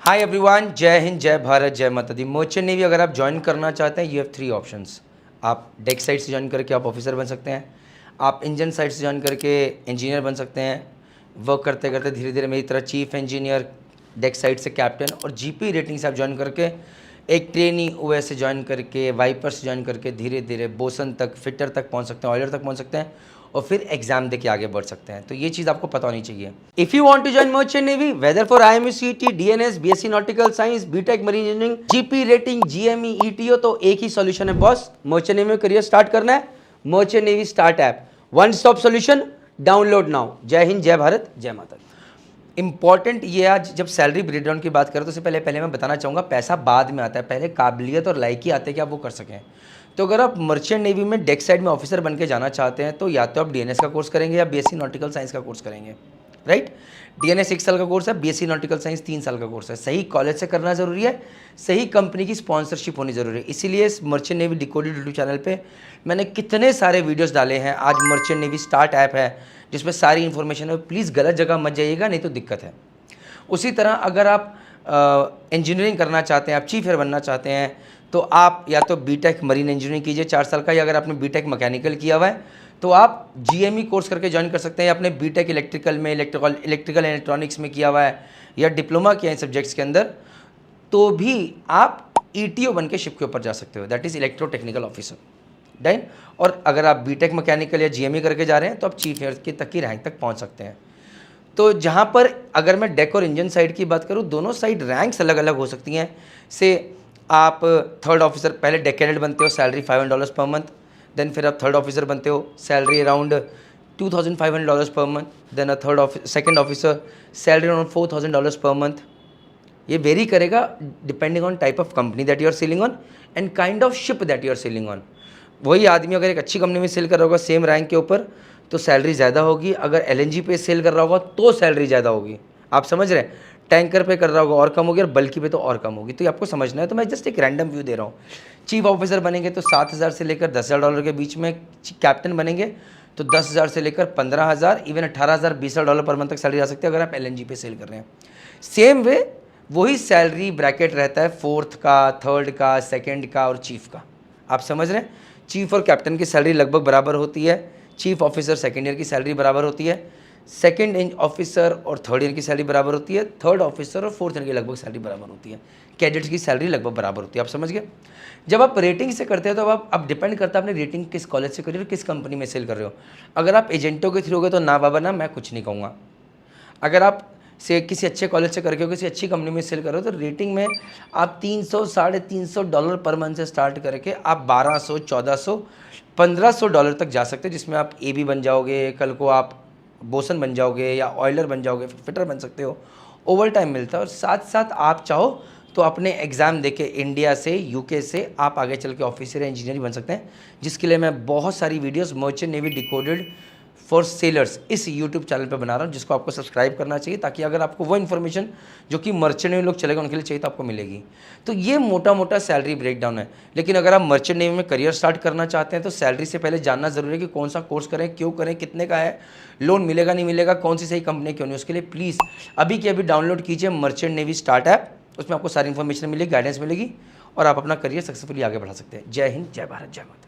Hi everyone, जय हिंद, जय भारत, जय माता दी। मर्चेंट नेवी अगर आप ज्वाइन करना चाहते हैं, यू हैव 3 ऑप्शंस। आप डेक साइड से ज्वाइन करके आप ऑफिसर बन सकते हैं, आप इंजन साइड से ज्वाइन करके इंजीनियर बन सकते हैं। वर्क करते करते धीरे धीरे मेरी तरह चीफ इंजीनियर, डेक साइड से कैप्टन, और जीपी रेटिंग से आप ज्वाइन करके एक ट्रेनी ओएस से ज्वाइन करके, वाइपर से ज्वाइन करके धीरे धीरे बोसन तक, फिटर तक पहुंच सकते हैं, ऑयलर तक पहुंच सकते हैं, और फिर एग्जाम देके आगे बढ़ सकते हैं। तो ये चीज़ आपको पता होनी चाहिए। If you want to join merchant navy, whether for IMU CET, DNS, BSc nautical science, BTech marine engineering, GP rating, GME, ETO, तो एक ही सॉल्यूशन है बॉस। मर्चेंट नेवी में करियर स्टार्ट करना है, merchant navy start app, one stop solution, download now. जय हिंद, जय भारत, जय माता दी। इंपॉर्टेंट ये आज जब सैलरी ब्रेकडाउन की बात करें तो उससे पहले मैं बताना चाहूँगा, पैसा बाद में आता है, पहले काबिलियत और लायकी आते हैं कि आप वो कर सकें। तो अगर आप मर्चेंट नेवी में डेक साइड में ऑफिसर बन के जाना चाहते हैं तो या तो आप डीएनएस का कोर्स करेंगे या बीएससी नॉटिकल साइंस का कोर्स करेंगे, राइट। डीएनएस 1 साल का कोर्स है, बीएससी नॉटिकल साइंस 3 साल का कोर्स है। सही कॉलेज से करना जरूरी है, सही कंपनी की स्पॉन्सरशिप होनी जरूरी है। इसीलिए इस merchant navy decoded YouTube channel पे मैंने कितने सारे वीडियोस डाले हैं। आज मर्चेंट नेवी स्टार्ट ऐप है जिसमें सारी इन्फॉर्मेशन है। प्लीज़ गलत जगह मत जाइएगा, नहीं तो दिक्कत है। उसी तरह अगर आप इंजीनियरिंग करना चाहते हैं, आप चीफ एयर बनना चाहते हैं, तो आप या तो बीटेक मरीन इंजीनियरिंग कीजिए 4 साल का, या अगर आपने बीटेक मैकेनिकल किया हुआ है तो आप जीएमई कोर्स करके ज्वाइन कर सकते हैं, या आपने बीटेक इलेक्ट्रिकल में, इलेक्ट्रिकल इलेक्ट्रॉनिक्स में किया हुआ है, या डिप्लोमा किया है सब्जेक्ट्स के अंदर, तो भी आप ईटीओ बन के शिप के ऊपर जा सकते हो, that is electro technical officer, done. और अगर आप बीटेक मैकेनिकल या जीएमई करके जा रहे हैं तो आप चीफ एयर के तक की रैंक तक पहुँच सकते हैं। तो जहाँ पर अगर मैं डेक और इंजन साइड की बात करूँ, दोनों साइड रैंक्स अलग अलग हो सकती हैं। से आप 3rd ऑफिसर, पहले डेक कैडेट बनते हो, सैलरी $500 पर मंथ। देन फिर आप 3rd ऑफिसर बनते हो, salary around $2500 per month. Then second officer, salary around $4000 per month. ये वेरी करेगा depending on type of company that you are sailing on and kind of ship that you are sailing on. वही आदमी अगर एक अच्छी company में cell कर रहा होगा सेम रैंक के ऊपर तो सैलरी ज़्यादा होगी, अगर एलएनजी पे सेल कर रहा होगा तो सैलरी ज़्यादा होगी। आप समझ रहे हैं, टैंकर पे कर रहा होगा और कम होगी, और बल्कि पे तो और कम होगी। तो ये आपको समझना है। तो मैं जस्ट एक रैंडम व्यू दे रहा हूँ। चीफ ऑफिसर बनेंगे तो $7000 से लेकर $10,000 के बीच में, कैप्टन बनेंगे तो 10,000 से लेकर 15,000, इवन 18,000, $20,000 पर मंथ तक सैलरी आ सकती है अगर आप एलएनजी पे सेल कर रहे हैं। सेम वे वही सैलरी ब्रैकेट रहता है 4th का, 3rd का, 2nd का और चीफ का। आप समझ रहे हैं, चीफ और कैप्टन की सैलरी लगभग बराबर होती है। चीफ ऑफिसर 2nd ईयर की सैलरी बराबर होती है, 2nd ऑफिसर और 3rd ईयर की सैलरी बराबर होती है, 3rd ऑफिसर और 4th ईयर की लगभग सैलरी बराबर होती है। कैडेट्स की सैलरी लगभग बराबर होती है। आप समझ गए। जब आप रेटिंग से करते हैं तो अब डिपेंड करता है अपने रेटिंग किस कॉलेज से कर रहे हो, किस कंपनी में सेल कर रहे हो। अगर आप एजेंटों के थ्रू हो गए तो ना बाबा ना, मैं कुछ नहीं कहूँगा। अगर आप से किसी अच्छे कॉलेज से करके हो, किसी अच्छी कंपनी में सेल कर रहे हो, तो रेटिंग में आप $300, $350 पर मंथ से स्टार्ट करके आप $1200, $1400, $1500 तक जा सकते हैं, जिसमें आप एबी बन जाओगे, कल को आप बोसन बन जाओगे या ऑयलर बन जाओगे, फिटर बन सकते हो। ओवर टाइम मिलता है, और साथ साथ आप चाहो तो अपने एग्ज़ाम देके इंडिया से, यूके से आप आगे चल के ऑफिसर या इंजीनियर बन सकते हैं, जिसके लिए मैं बहुत सारी videos merchant navy decoded for sellers इस यूट्यूब चैनल पे बना रहा हूँ, जिसको आपको सब्सक्राइब करना चाहिए, ताकि अगर आपको वो इन्फॉर्मेशन जो कि मर्चेंट नेवी लोग चलेगा उनके लिए चाहिए तो आपको मिलेगी। तो ये मोटा मोटा सैलरी ब्रेकडाउन है। लेकिन अगर आप मर्चेंट नेवी में करियर स्टार्ट करना चाहते हैं तो सैलरी से पहले जानना ज़रूरी है कि कौन सा कोर्स करें, क्यों करें, कितने का है, लोन मिलेगा नहीं मिलेगा, कौन सी सही कंपनी क्यों नहीं। उसके लिए प्लीज़ अभी के अभी डाउनलोड कीजिए मर्चेंट नेवी स्टार्ट ऐप। उसमें आपको सारी इन्फॉर्मेशन मिलेगी, गाइडेंस मिलेगी, और आप अपना करियर सक्सेसफुली आगे बढ़ा सकते हैं। जय हिंद, जय भारत, जय माता।